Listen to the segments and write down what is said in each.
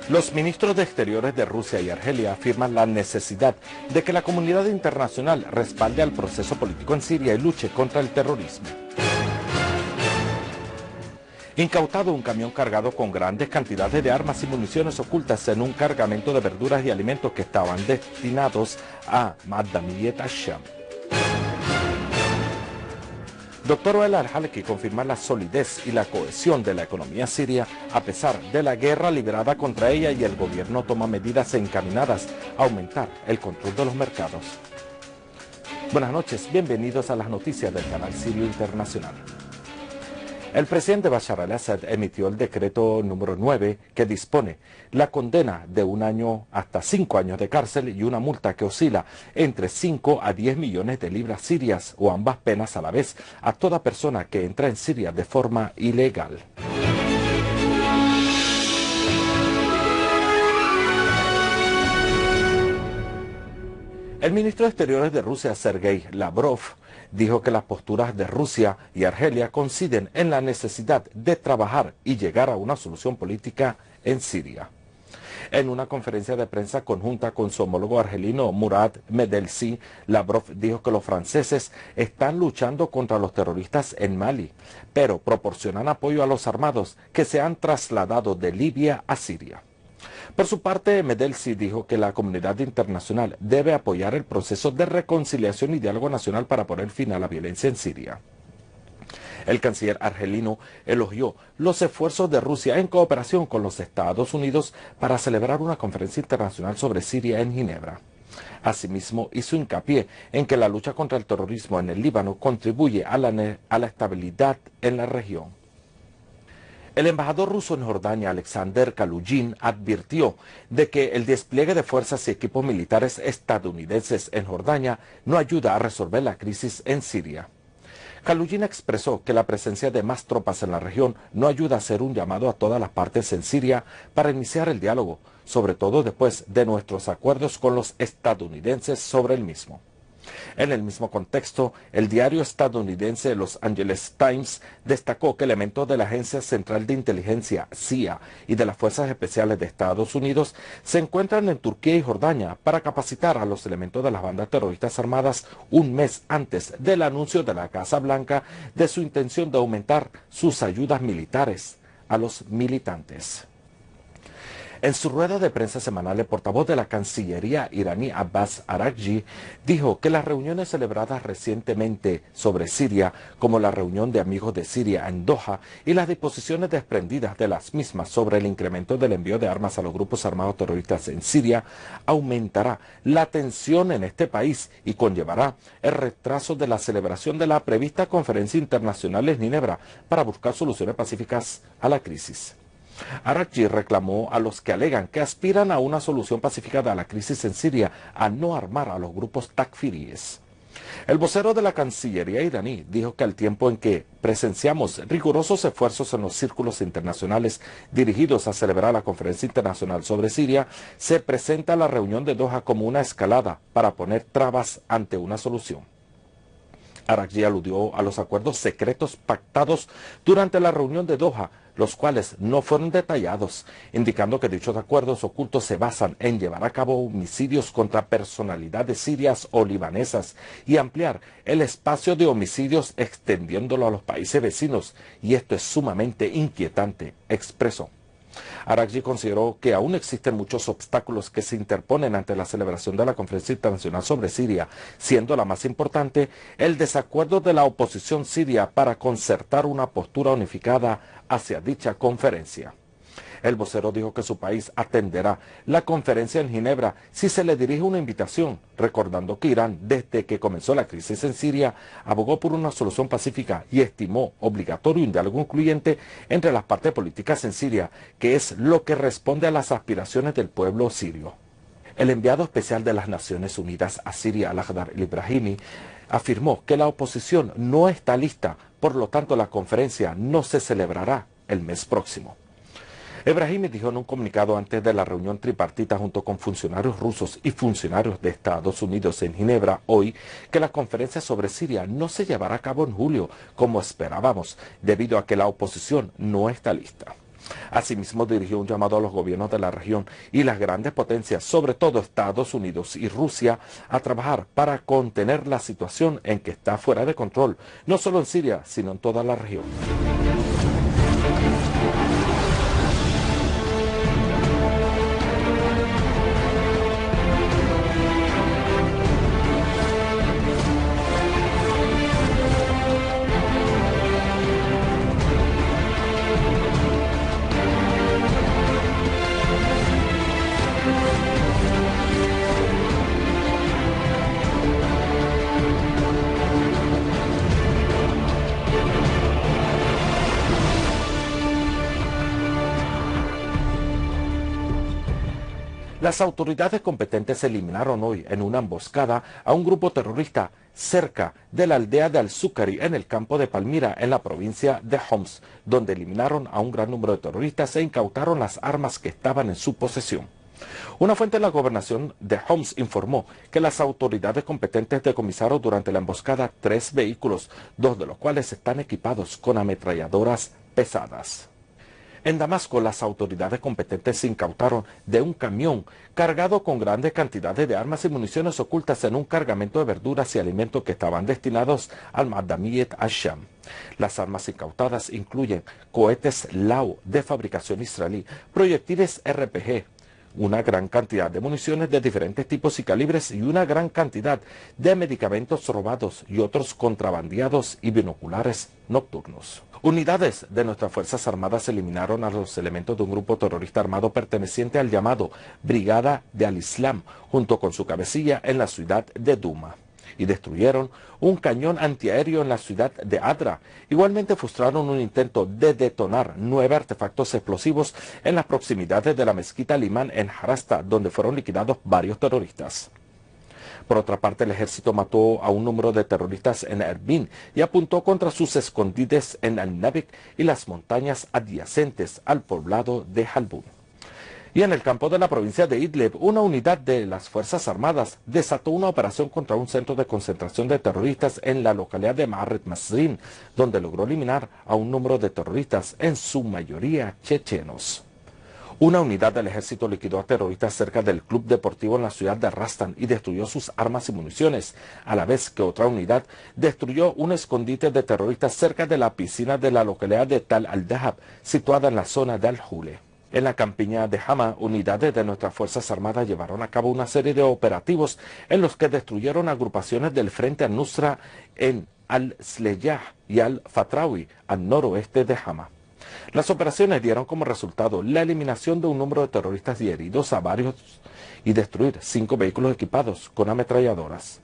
Los ministros de Exteriores de Rusia y Argelia afirman la necesidad de que la comunidad internacional respalde al proceso político en Siria y luche contra el terrorismo. Incautado un camión cargado con grandes cantidades de armas y municiones ocultas en un cargamento de verduras y alimentos que estaban destinados a Madamiyet Asham. Dr. Wael al-Halki confirma la solidez y la cohesión de la economía siria a pesar de la guerra librada contra ella, y el gobierno toma medidas encaminadas a aumentar el control de los mercados. Buenas noches, bienvenidos a las noticias del canal Sirio Internacional. El presidente Bashar al-Assad emitió el decreto número 9 que dispone la condena de 1 año hasta 5 años de cárcel y una multa que oscila entre 5 a 10 millones de libras sirias o ambas penas a la vez a toda persona que entra en Siria de forma ilegal. El ministro de Exteriores de Rusia, Sergei Lavrov, dijo que las posturas de Rusia y Argelia coinciden en la necesidad de trabajar y llegar a una solución política en Siria. En una conferencia de prensa conjunta con su homólogo argelino Murad Medelsi, Lavrov dijo que los franceses están luchando contra los terroristas en Mali, pero proporcionan apoyo a los armados que se han trasladado de Libia a Siria. Por su parte, Medelsi dijo que la comunidad internacional debe apoyar el proceso de reconciliación y diálogo nacional para poner fin a la violencia en Siria. El canciller argelino elogió los esfuerzos de Rusia en cooperación con los Estados Unidos para celebrar una conferencia internacional sobre Siria en Ginebra. Asimismo, hizo hincapié en que la lucha contra el terrorismo en el Líbano contribuye a la estabilidad en la región. El embajador ruso en Jordania, Alexander Kalugin, advirtió de que el despliegue de fuerzas y equipos militares estadounidenses en Jordania no ayuda a resolver la crisis en Siria. Kalugin expresó que la presencia de más tropas en la región no ayuda a hacer un llamado a todas las partes en Siria para iniciar el diálogo, sobre todo después de nuestros acuerdos con los estadounidenses sobre el mismo. En el mismo contexto, el diario estadounidense Los Angeles Times destacó que elementos de la Agencia Central de Inteligencia, CIA, y de las Fuerzas Especiales de Estados Unidos se encuentran en Turquía y Jordania para capacitar a los elementos de las bandas terroristas armadas un mes antes del anuncio de la Casa Blanca de su intención de aumentar sus ayudas militares a los militantes. En su rueda de prensa semanal, el portavoz de la Cancillería iraní Abbas Araghchi dijo que las reuniones celebradas recientemente sobre Siria, como la reunión de amigos de Siria en Doha y las disposiciones desprendidas de las mismas sobre el incremento del envío de armas a los grupos armados terroristas en Siria, aumentará la tensión en este país y conllevará el retraso de la celebración de la prevista conferencia internacional en Ginebra para buscar soluciones pacíficas a la crisis. Araghchi reclamó a los que alegan que aspiran a una solución pacífica de la crisis en Siria a no armar a los grupos takfiríes. El vocero de la Cancillería iraní dijo que al tiempo en que presenciamos rigurosos esfuerzos en los círculos internacionales dirigidos a celebrar la conferencia internacional sobre Siria, se presenta la reunión de Doha como una escalada para poner trabas ante una solución. Araghchi aludió a los acuerdos secretos pactados durante la reunión de Doha, los cuales no fueron detallados, indicando que dichos acuerdos ocultos se basan en llevar a cabo homicidios contra personalidades sirias o libanesas y ampliar el espacio de homicidios extendiéndolo a los países vecinos, y esto es sumamente inquietante, expresó. Araghchi consideró que aún existen muchos obstáculos que se interponen ante la celebración de la Conferencia Internacional sobre Siria, siendo la más importante el desacuerdo de la oposición siria para concertar una postura unificada hacia dicha conferencia. El vocero dijo que su país atenderá la conferencia en Ginebra si se le dirige una invitación, recordando que Irán, desde que comenzó la crisis en Siria, abogó por una solución pacífica y estimó obligatorio un diálogo incluyente entre las partes políticas en Siria, que es lo que responde a las aspiraciones del pueblo sirio. El enviado especial de las Naciones Unidas a Siria, Lakhdar el-Ibrahimi, afirmó que la oposición no está lista, por lo tanto la conferencia no se celebrará el mes próximo. Ebrahimi dijo en un comunicado antes de la reunión tripartita junto con funcionarios rusos y funcionarios de Estados Unidos en Ginebra hoy que la conferencia sobre Siria no se llevará a cabo en julio como esperábamos, debido a que la oposición no está lista. Asimismo, dirigió un llamado a los gobiernos de la región y las grandes potencias, sobre todo Estados Unidos y Rusia, a trabajar para contener la situación en que está fuera de control, no solo en Siria, sino en toda la región. Las autoridades competentes eliminaron hoy en una emboscada a un grupo terrorista cerca de la aldea de Al-Sukari en el campo de Palmira en la provincia de Homs, donde eliminaron a un gran número de terroristas e incautaron las armas que estaban en su posesión. Una fuente de la gobernación de Homs informó que las autoridades competentes decomisaron durante la emboscada 3 vehículos, 2 de los cuales están equipados con ametralladoras pesadas. En Damasco, las autoridades competentes se incautaron de un camión cargado con grandes cantidades de armas y municiones ocultas en un cargamento de verduras y alimentos que estaban destinados al Madamiyet al-Sham. Las armas incautadas incluyen cohetes Lau de fabricación israelí, proyectiles RPG, una gran cantidad de municiones de diferentes tipos y calibres y una gran cantidad de medicamentos robados y otros contrabandeados y binoculares nocturnos. Unidades de nuestras Fuerzas Armadas eliminaron a los elementos de un grupo terrorista armado perteneciente al llamado Brigada de Al-Islam, junto con su cabecilla en la ciudad de Duma, y destruyeron un cañón antiaéreo en la ciudad de Adra. Igualmente frustraron un intento de detonar 9 artefactos explosivos en las proximidades de la mezquita Al-Imán en Harasta, donde fueron liquidados varios terroristas. Por otra parte, el ejército mató a un número de terroristas en Erbil y apuntó contra sus escondites en Al-Nabik y las montañas adyacentes al poblado de Halbun. Y en el campo de la provincia de Idlib, una unidad de las Fuerzas Armadas desató una operación contra un centro de concentración de terroristas en la localidad de Ma'aret Masrin, donde logró eliminar a un número de terroristas, en su mayoría chechenos. Una unidad del ejército liquidó a terroristas cerca del club deportivo en la ciudad de Rastan y destruyó sus armas y municiones, a la vez que otra unidad destruyó un escondite de terroristas cerca de la piscina de la localidad de Tal al-Dahab, situada en la zona de Al-Hule. En la campiña de Hama, unidades de nuestras Fuerzas Armadas llevaron a cabo una serie de operativos en los que destruyeron agrupaciones del Frente al-Nusra en Al-Sleyah y Al-Fatrawi, al noroeste de Hama. Las operaciones dieron como resultado la eliminación de un número de terroristas y heridos a varios y destruir 5 vehículos equipados con ametralladoras.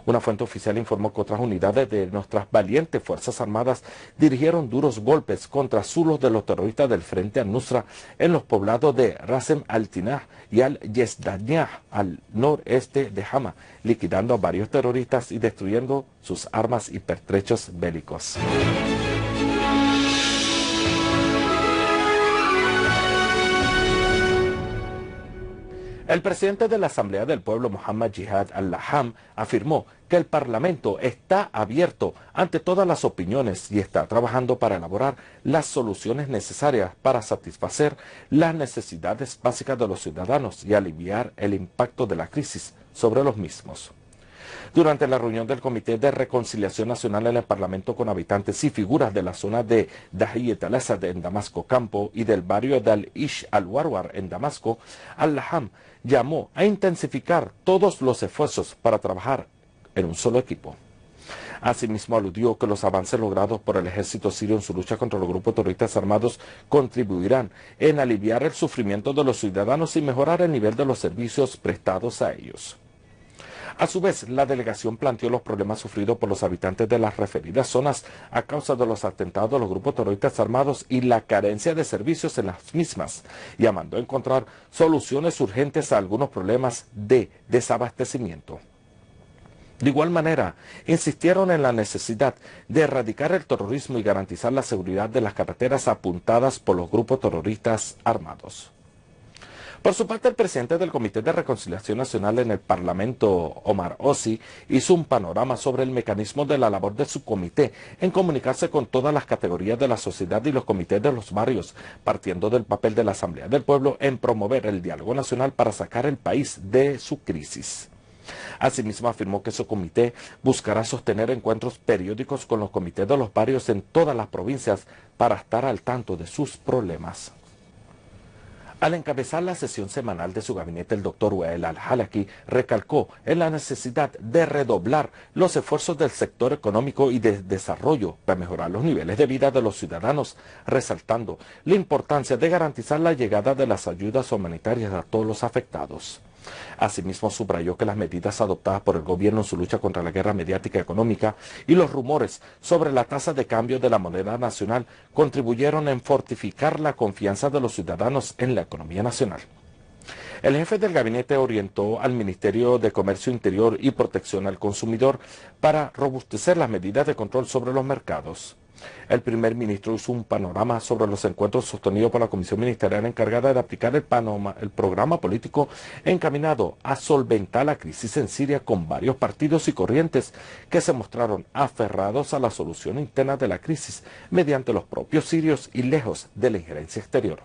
Una fuente oficial informó que otras unidades de nuestras valientes Fuerzas Armadas dirigieron duros golpes contra zulos de los terroristas del Frente al-Nusra en los poblados de Rasem al-Tinah y al-Yezdaniah, al noreste de Hama, liquidando a varios terroristas y destruyendo sus armas y pertrechos bélicos. El presidente de la Asamblea del Pueblo, Mohammad Jihad al-Laham, afirmó que el Parlamento está abierto ante todas las opiniones y está trabajando para elaborar las soluciones necesarias para satisfacer las necesidades básicas de los ciudadanos y aliviar el impacto de la crisis sobre los mismos. Durante la reunión del Comité de Reconciliación Nacional en el Parlamento con habitantes y figuras de la zona de Dahiyat al-Asad en Damasco Campo y del barrio de Al-Ish al-Warwar en Damasco, al-Laham llamó a intensificar todos los esfuerzos para trabajar en un solo equipo. Asimismo, aludió que los avances logrados por el ejército sirio en su lucha contra los grupos terroristas armados contribuirán en aliviar el sufrimiento de los ciudadanos y mejorar el nivel de los servicios prestados a ellos. A su vez, la delegación planteó los problemas sufridos por los habitantes de las referidas zonas a causa de los atentados de los grupos terroristas armados y la carencia de servicios en las mismas, y mandó encontrar soluciones urgentes a algunos problemas de desabastecimiento. De igual manera, insistieron en la necesidad de erradicar el terrorismo y garantizar la seguridad de las carreteras apuntadas por los grupos terroristas armados. Por su parte, el presidente del Comité de Reconciliación Nacional en el Parlamento, Omar Osi, hizo un panorama sobre el mecanismo de la labor de su comité en comunicarse con todas las categorías de la sociedad y los comités de los barrios, partiendo del papel de la Asamblea del Pueblo en promover el diálogo nacional para sacar el país de su crisis. Asimismo, afirmó que su comité buscará sostener encuentros periódicos con los comités de los barrios en todas las provincias para estar al tanto de sus problemas. Al encabezar la sesión semanal de su gabinete, el doctor Wael Al-Halaki recalcó en la necesidad de redoblar los esfuerzos del sector económico y de desarrollo para mejorar los niveles de vida de los ciudadanos, resaltando la importancia de garantizar la llegada de las ayudas humanitarias a todos los afectados. Asimismo, subrayó que las medidas adoptadas por el gobierno en su lucha contra la guerra mediática económica y los rumores sobre la tasa de cambio de la moneda nacional contribuyeron en fortificar la confianza de los ciudadanos en la economía nacional. El jefe del gabinete orientó al Ministerio de Comercio Interior y Protección al Consumidor para robustecer las medidas de control sobre los mercados. El primer ministro hizo un panorama sobre los encuentros sostenidos por la Comisión Ministerial encargada de aplicar el programa político encaminado a solventar la crisis en Siria con varios partidos y corrientes que se mostraron aferrados a la solución interna de la crisis mediante los propios sirios y lejos de la injerencia exterior.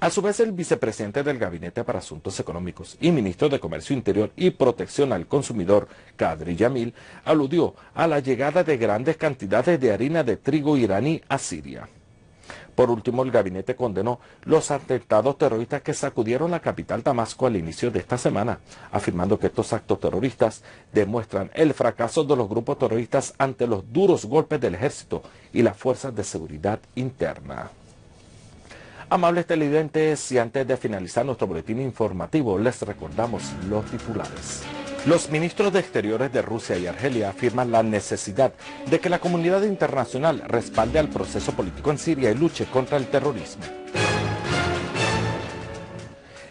A su vez, el vicepresidente del Gabinete para Asuntos Económicos y ministro de Comercio Interior y Protección al Consumidor, Kadri Yamil, aludió a la llegada de grandes cantidades de harina de trigo iraní a Siria. Por último, el gabinete condenó los atentados terroristas que sacudieron la capital Damasco al inicio de esta semana, afirmando que estos actos terroristas demuestran el fracaso de los grupos terroristas ante los duros golpes del ejército y las fuerzas de seguridad interna. Amables televidentes, y antes de finalizar nuestro boletín informativo, les recordamos los titulares. Los ministros de Exteriores de Rusia y Argelia afirman la necesidad de que la comunidad internacional respalde al proceso político en Siria y luche contra el terrorismo.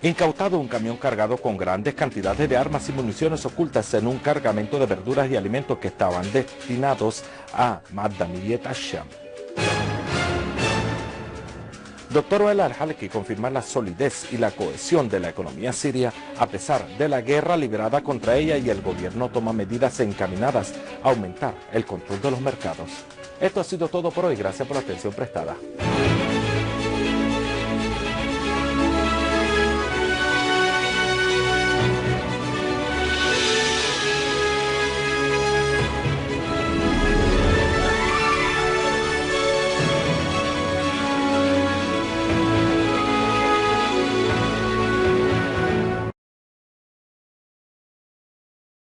Incautado un camión cargado con grandes cantidades de armas y municiones ocultas en un cargamento de verduras y alimentos que estaban destinados a Madamiyet Asham. Dr. Wael Al-Halaki confirma la solidez y la cohesión de la economía siria a pesar de la guerra librada contra ella, y el gobierno toma medidas encaminadas a aumentar el control de los mercados. Esto ha sido todo por hoy. Gracias por la atención prestada.